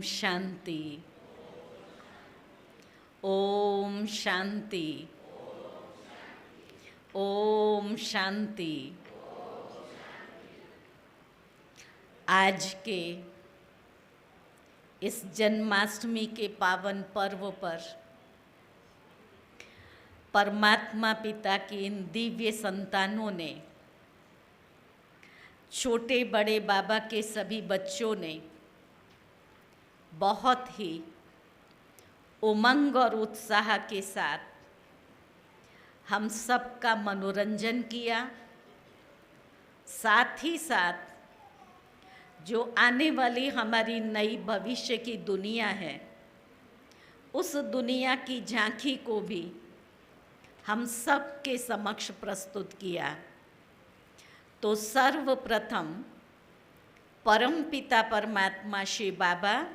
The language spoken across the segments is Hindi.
शांति। ओम शांति। ओम शांति। आज के इस जन्माष्टमी के पावन पर्व पर परमात्मा पिता की इन दिव्य संतानों ने, छोटे बड़े बाबा के सभी बच्चों ने बहुत ही उमंग और उत्साह के साथ हम सब का मनोरंजन किया। साथ ही साथ जो आने वाली हमारी नई भविष्य की दुनिया है, उस दुनिया की झांकी को भी हम सब के समक्ष प्रस्तुत किया। तो सर्वप्रथम परमपिता परमात्मा श्री बाबा,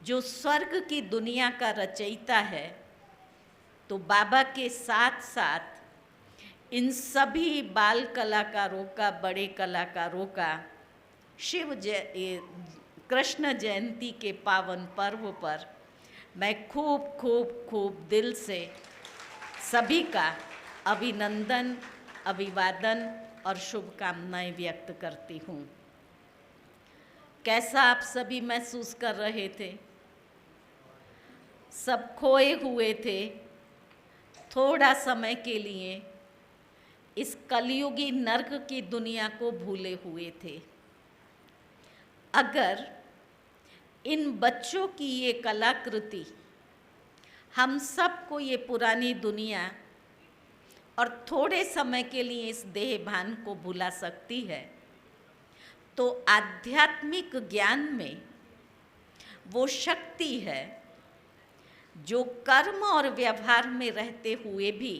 जो स्वर्ग की दुनिया का रचयिता है, तो बाबा के साथ साथ इन सभी बाल कलाकारों का, बड़े कलाकारों का कृष्ण जयंती के पावन पर्व पर मैं खूब खूब खूब दिल से सभी का अभिनंदन, अभिवादन और शुभकामनाएं व्यक्त करती हूँ। कैसा आप सभी महसूस कर रहे थे? सब खोए हुए थे, थोड़ा समय के लिए इस कलयुगी नर्क की दुनिया को भूले हुए थे। अगर इन बच्चों की ये कलाकृति हम सबको ये पुरानी दुनिया और थोड़े समय के लिए इस देह भान को भुला सकती है, तो आध्यात्मिक ज्ञान में वो शक्ति है जो कर्म और व्यवहार में रहते हुए भी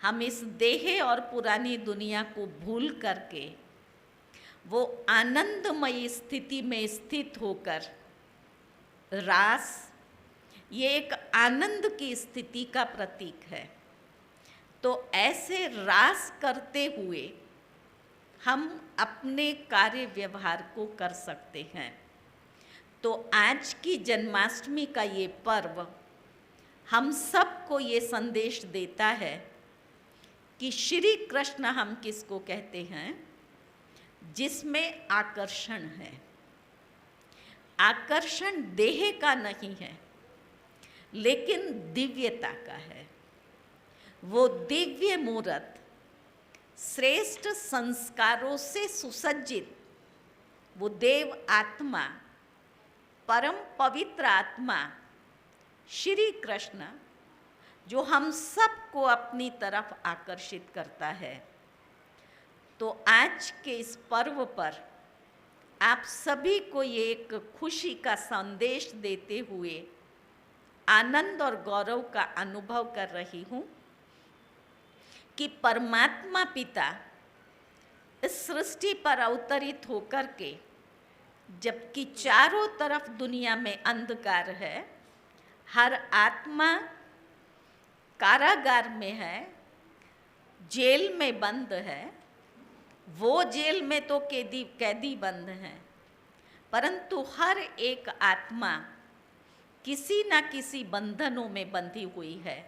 हम इस देह और पुरानी दुनिया को भूल करके वो आनंदमयी स्थिति में स्थित होकर रास, ये एक आनंद की स्थिति का प्रतीक है। तो ऐसे रास करते हुए हम अपने कार्य व्यवहार को कर सकते हैं। तो आज की जन्माष्टमी का ये पर्व हम सबको ये संदेश देता है कि श्री कृष्ण हम किसको कहते हैं? जिसमें आकर्षण है। आकर्षण देह का नहीं है, लेकिन दिव्यता का है। वो दिव्य मूर्त श्रेष्ठ संस्कारों से सुसज्जित वो देव आत्मा, परम पवित्र आत्मा श्री कृष्ण, जो हम सबको अपनी तरफ आकर्षित करता है। तो आज के इस पर्व पर आप सभी को ये एक खुशी का संदेश देते हुए आनंद और गौरव का अनुभव कर रही हूँ कि परमात्मा पिता इस सृष्टि पर अवतरित होकर के, जबकि चारों तरफ दुनिया में अंधकार है, हर आत्मा कारागार में है, जेल में बंद है। वो जेल में तो कैदी बंद हैं, परंतु हर एक आत्मा किसी न किसी बंधनों में बंधी हुई है।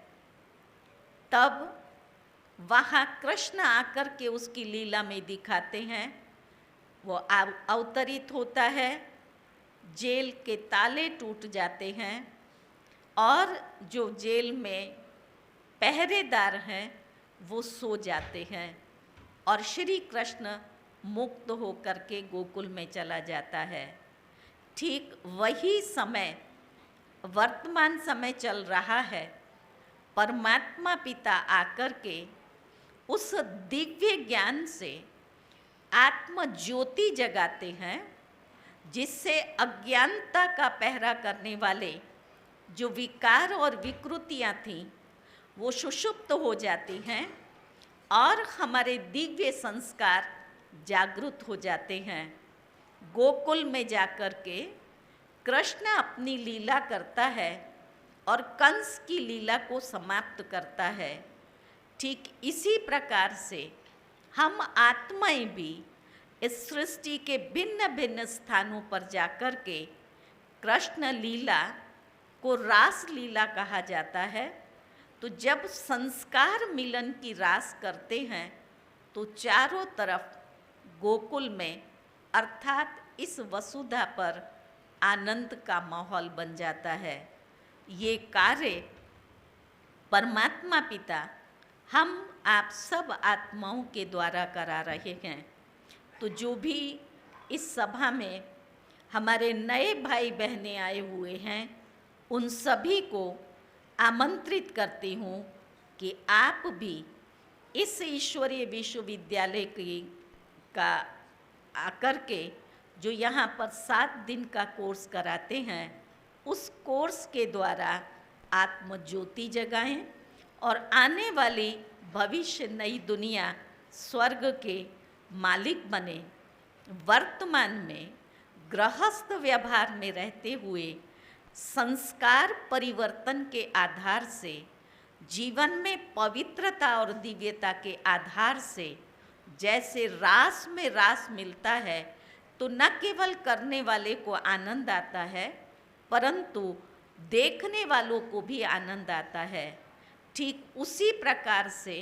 तब वहाँ कृष्ण आकर के उसकी लीला में दिखाते हैं। वो अवतरित होता है, जेल के ताले टूट जाते हैं और जो जेल में पहरेदार हैं वो सो जाते हैं और श्री कृष्ण मुक्त होकर के गोकुल में चला जाता है। ठीक वही समय, वर्तमान समय चल रहा है। परमात्मा पिता आकर के उस दिव्य ज्ञान से आत्म ज्योति जगाते हैं, जिससे अज्ञानता का पहरा करने वाले जो विकार और विकृतियां थीं, वो सुषुप्त हो जाती हैं और हमारे दिव्य संस्कार जागृत हो जाते हैं। गोकुल में जाकर के कृष्ण अपनी लीला करता है और कंस की लीला को समाप्त करता है। ठीक इसी प्रकार से हम आत्माएं भी इस सृष्टि के भिन्न भिन्न स्थानों पर जाकर के कृष्ण लीला को रास लीला कहा जाता है। तो जब संस्कार मिलन की रास करते हैं तो चारों तरफ गोकुल में अर्थात इस वसुधा पर आनंद का माहौल बन जाता है। ये कार्य परमात्मा पिता हम आप सब आत्माओं के द्वारा करा रहे हैं। तो जो भी इस सभा में हमारे नए भाई बहनें आए हुए हैं, उन सभी को आमंत्रित करती हूँ कि आप भी इस ईश्वरीय विश्वविद्यालय की का आकर के जो यहाँ पर 7 दिन का कोर्स कराते हैं, उस कोर्स के द्वारा आत्मज्योति जगाएं और आने वाली भविष्य नई दुनिया स्वर्ग के मालिक बने। वर्तमान में गृहस्थ व्यवहार में रहते हुए संस्कार परिवर्तन के आधार से, जीवन में पवित्रता और दिव्यता के आधार से जैसे रास में रास मिलता है तो न केवल करने वाले को आनंद आता है परंतु देखने वालों को भी आनंद आता है। ठीक उसी प्रकार से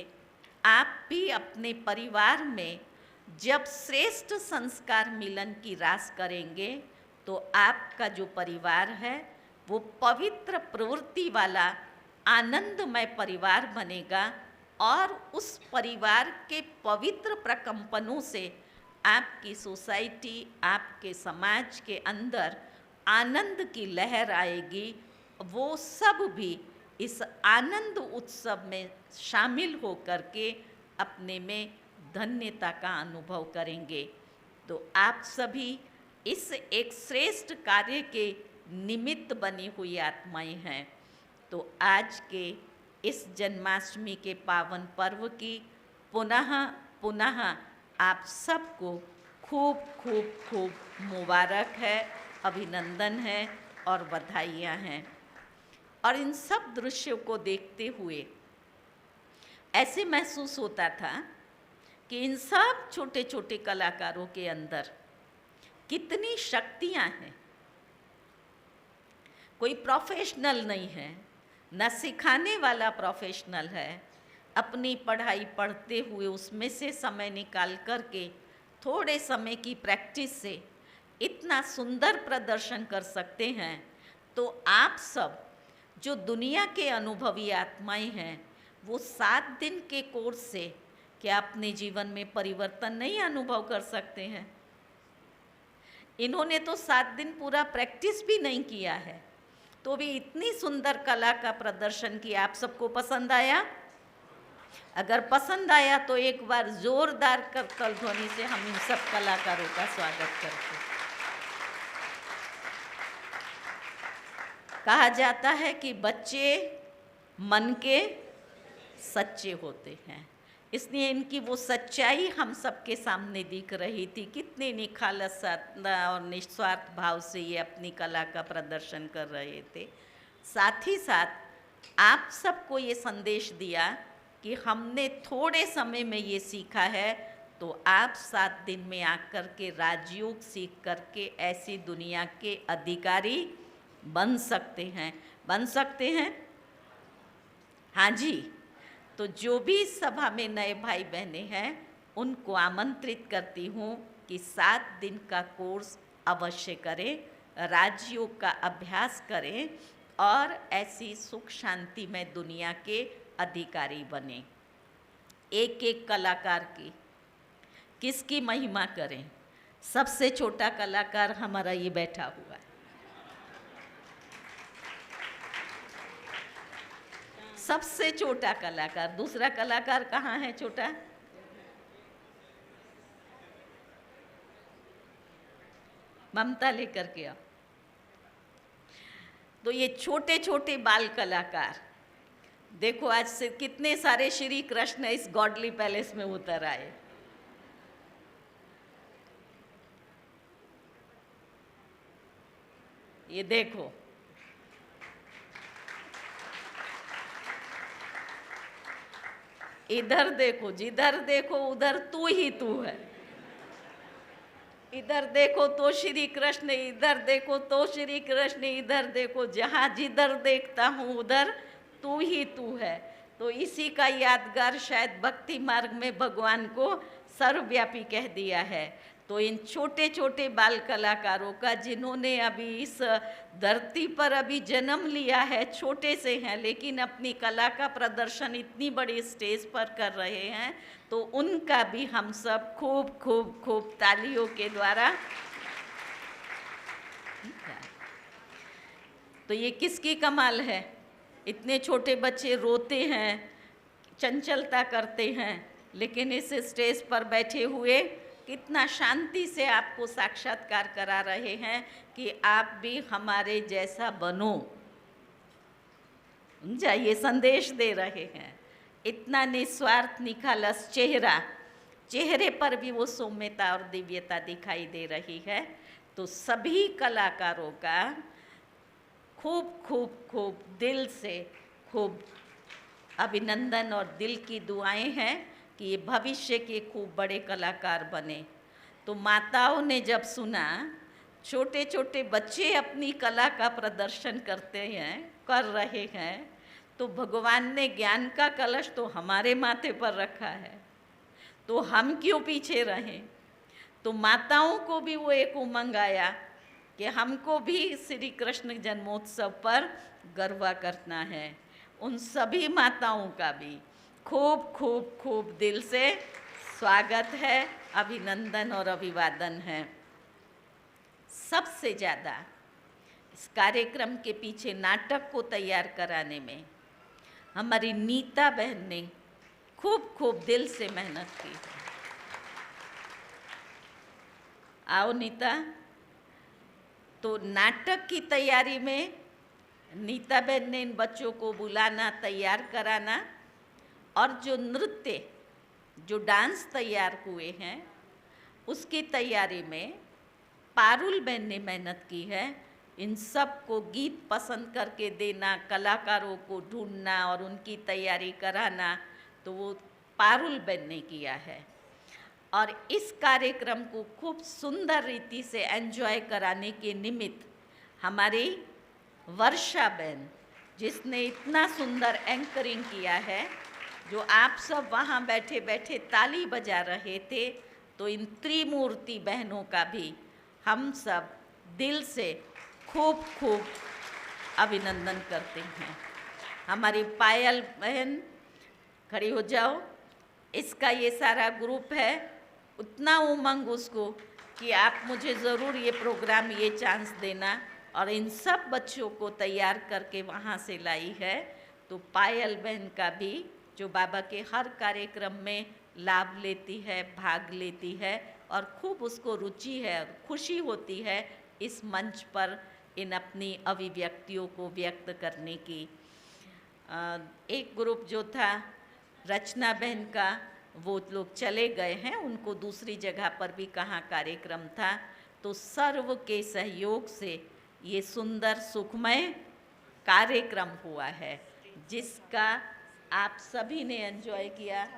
आप भी अपने परिवार में जब श्रेष्ठ संस्कार मिलन की रास करेंगे तो आपका जो परिवार है वो पवित्र प्रवृत्ति वाला आनंदमय परिवार बनेगा और उस परिवार के पवित्र प्रकंपनों से आपकी सोसाइटी, आपके समाज के अंदर आनंद की लहर आएगी। वो सब भी इस आनंद उत्सव में शामिल होकर के अपने में धन्यता का अनुभव करेंगे। तो आप सभी इस एक श्रेष्ठ कार्य के निमित्त बनी हुई आत्माएं हैं। तो आज के इस जन्माष्टमी के पावन पर्व की पुनः आप सबको खूब खूब खूब मुबारक है, अभिनंदन है और बधाइयाँ हैं। और इन सब दृश्यों को देखते हुए ऐसे महसूस होता था कि इन सब छोटे छोटे कलाकारों के अंदर कितनी शक्तियाँ हैं। कोई प्रोफेशनल नहीं है, न सिखाने वाला प्रोफेशनल है। अपनी पढ़ाई पढ़ते हुए उसमें से समय निकाल कर के थोड़े समय की प्रैक्टिस से इतना सुंदर प्रदर्शन कर सकते हैं। तो आप सब जो दुनिया के अनुभवी आत्माएं हैं, वो 7 दिन के कोर्स से क्या अपने जीवन में परिवर्तन नहीं अनुभव कर सकते हैं? इन्होंने तो 7 दिन पूरा प्रैक्टिस भी नहीं किया है, तो भी इतनी सुंदर कला का प्रदर्शन किया। आप सबको पसंद आया? अगर पसंद आया तो एक बार जोरदार करताल ध्वनि से हम इन सब कलाकारों का स्वागत करते हैं। कहा जाता है कि बच्चे मन के सच्चे होते हैं, इसलिए इनकी वो सच्चाई हम सबके सामने दिख रही थी। कितने निखालस और निस्वार्थ भाव से ये अपनी कला का प्रदर्शन कर रहे थे। साथ ही साथ आप सबको ये संदेश दिया कि हमने थोड़े समय में ये सीखा है, तो आप 7 दिन में आकर के राजयोग सीख करके ऐसी दुनिया के अधिकारी बन सकते हैं। बन सकते हैं? हाँ जी। तो जो भी सभा में नए भाई बहनें हैं उनको आमंत्रित करती हूँ कि 7 दिन का कोर्स अवश्य करें, राजयोग का अभ्यास करें और ऐसी सुख शांति में दुनिया के अधिकारी बने। एक एक कलाकार की किसकी महिमा करें? सबसे छोटा कलाकार हमारा ये बैठा हुआ है। सबसे छोटा कलाकार। दूसरा कलाकार कहाँ है छोटा? ममता लेकर के आओ। तो ये छोटे छोटे बाल कलाकार देखो, आज से कितने सारे श्री कृष्ण इस गॉडली पैलेस में उतर आए। ये देखो, इधर देखो, जिधर देखो उधर तू ही तू है। इधर देखो तो श्री कृष्ण, इधर देखो तो श्री कृष्ण, इधर देखो, जहाँ जिधर देखता हूँ उधर तू ही तू है। तो इसी का यादगार शायद भक्ति मार्ग में भगवान को सर्वव्यापी कह दिया है। तो इन छोटे छोटे बाल कलाकारों का, जिन्होंने अभी इस धरती पर अभी जन्म लिया है, छोटे से हैं लेकिन अपनी कला का प्रदर्शन इतनी बड़ी स्टेज पर कर रहे हैं, तो उनका भी हम सब खूब खूब खूब तालियों के द्वारा। तो ये किसकी कमाल है? इतने छोटे बच्चे रोते हैं, चंचलता करते हैं, लेकिन इस स्टेज पर बैठे हुए कितना शांति से आपको साक्षात्कार करा रहे हैं कि आप भी हमारे जैसा बनो। ये संदेश दे रहे हैं। इतना निस्वार्थ निखालस चेहरा, चेहरे पर भी वो सौम्यता और दिव्यता दिखाई दे रही है। तो सभी कलाकारों का खूब खूब खूब दिल से खूब अभिनंदन और दिल की दुआएं हैं कि ये भविष्य के खूब बड़े कलाकार बने। तो माताओं ने जब सुना छोटे छोटे बच्चे अपनी कला का प्रदर्शन कर रहे हैं, तो भगवान ने ज्ञान का कलश तो हमारे माथे पर रखा है, तो हम क्यों पीछे रहें। तो माताओं को भी वो एक उमंग आया कि हमको भी श्री कृष्ण जन्मोत्सव पर गर्व करना है। उन सभी माताओं का भी खूब खूब खूब दिल से स्वागत है, अभिनंदन और अभिवादन है। सबसे ज़्यादा इस कार्यक्रम के पीछे नाटक को तैयार कराने में हमारी नीता बहन ने खूब खूब दिल से मेहनत की। आओ नीता। तो नाटक की तैयारी में नीता बहन ने इन बच्चों को बुलाना, तैयार कराना, और जो नृत्य, जो डांस तैयार हुए हैं उसकी तैयारी में पारुल बहन ने मेहनत की है। इन सब को गीत पसंद करके देना, कलाकारों को ढूंढना और उनकी तैयारी कराना, तो वो पारुल बहन ने किया है। और इस कार्यक्रम को खूब सुंदर रीति से एंजॉय कराने के निमित्त हमारी वर्षा बहन, जिसने इतना सुंदर एंकरिंग किया है, जो आप सब वहाँ बैठे बैठे ताली बजा रहे थे, तो इन त्रिमूर्ति बहनों का भी हम सब दिल से खूब खूब अभिनंदन करते हैं। हमारी पायल बहन खड़ी हो जाओ। इसका ये सारा ग्रुप है, उतना उमंग उसको कि आप मुझे ज़रूर ये प्रोग्राम, ये चांस देना, और इन सब बच्चों को तैयार करके वहाँ से लाई है। तो पायल बहन का भी, जो बाबा के हर कार्यक्रम में लाभ लेती है, भाग लेती है, और खूब उसको रुचि है, खुशी होती है इस मंच पर इन अपनी अभिव्यक्तियों को व्यक्त करने की। एक ग्रुप जो था रचना बहन का, वो लोग चले गए हैं, उनको दूसरी जगह पर भी कहाँ कार्यक्रम था। तो सर्व के सहयोग से ये सुंदर सुखमय कार्यक्रम हुआ है, जिसका आप सभी ने एंजॉय किया।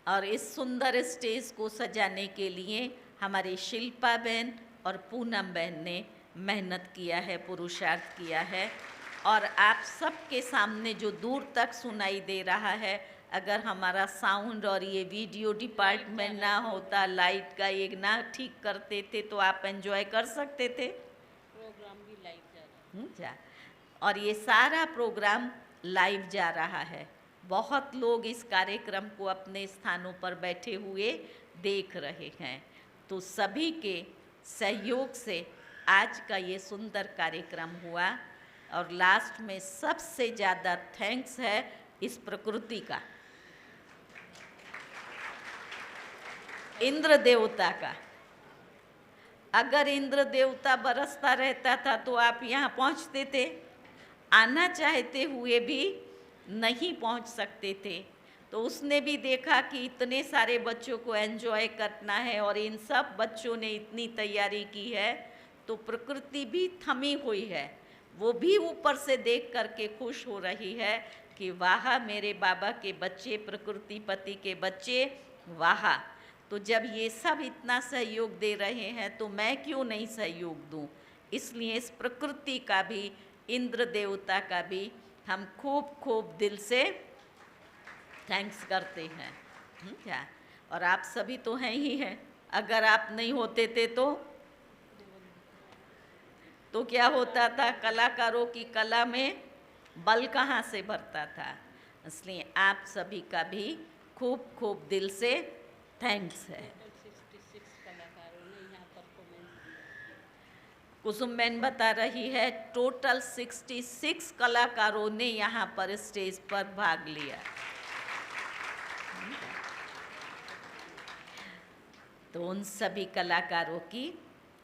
और इस सुंदर स्टेज को सजाने के लिए हमारी शिल्पा बहन और पूनम बहन ने मेहनत किया है, पुरुषार्थ किया है। और आप सबके सामने जो दूर तक सुनाई दे रहा है, अगर हमारा साउंड और ये वीडियो डिपार्टमेंट ना होता, लाइट का एक ना ठीक करते थे, तो आप एंजॉय कर सकते थे। प्रोग्राम भी लाइव जा रहा है। और ये सारा प्रोग्राम लाइव जा रहा है। बहुत लोग इस कार्यक्रम को अपने स्थानों पर बैठे हुए देख रहे हैं। तो सभी के सहयोग से आज का ये सुंदर कार्यक्रम हुआ। और लास्ट में सबसे ज़्यादा थैंक्स है इस प्रकृति का, इंद्र देवता का। अगर इंद्र देवता बरसता रहता था तो आप यहाँ पहुँचते थे, आना चाहते हुए भी नहीं पहुँच सकते थे। तो उसने भी देखा कि इतने सारे बच्चों को एंजॉय करना है और इन सब बच्चों ने इतनी तैयारी की है, तो प्रकृति भी थमी हुई है, वो भी ऊपर से देख करके खुश हो रही है कि वाह मेरे बाबा के बच्चे, प्रकृति पति के बच्चे, वाह। तो जब ये सब इतना सहयोग दे रहे हैं तो मैं क्यों नहीं सहयोग दूं। इसलिए इस प्रकृति का भी, इंद्र देवता का भी हम खूब खूब दिल से थैंक्स करते हैं। क्या, और आप सभी तो हैं ही हैं। अगर आप नहीं होते थे तो क्या होता था, कलाकारों की कला में बल कहाँ से भरता था। इसलिए आप सभी का भी खूब खूब दिल से थैंक्स है। 66 कलाकारों ने यहाँ परफॉर्मेंस दिया। कुसुम बहन बता रही है टोटल 66 कलाकारों ने यहाँ पर स्टेज पर भाग लिया। तो उन सभी कलाकारों की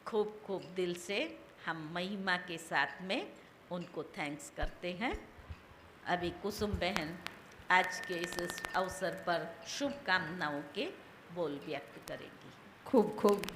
खूब खूब दिल से हम महिमा के साथ में उनको थैंक्स करते हैं। अभी कुसुम बहन आज के इस अवसर पर शुभकामनाओं के बोल व्यक्त करेगी। खूब खूब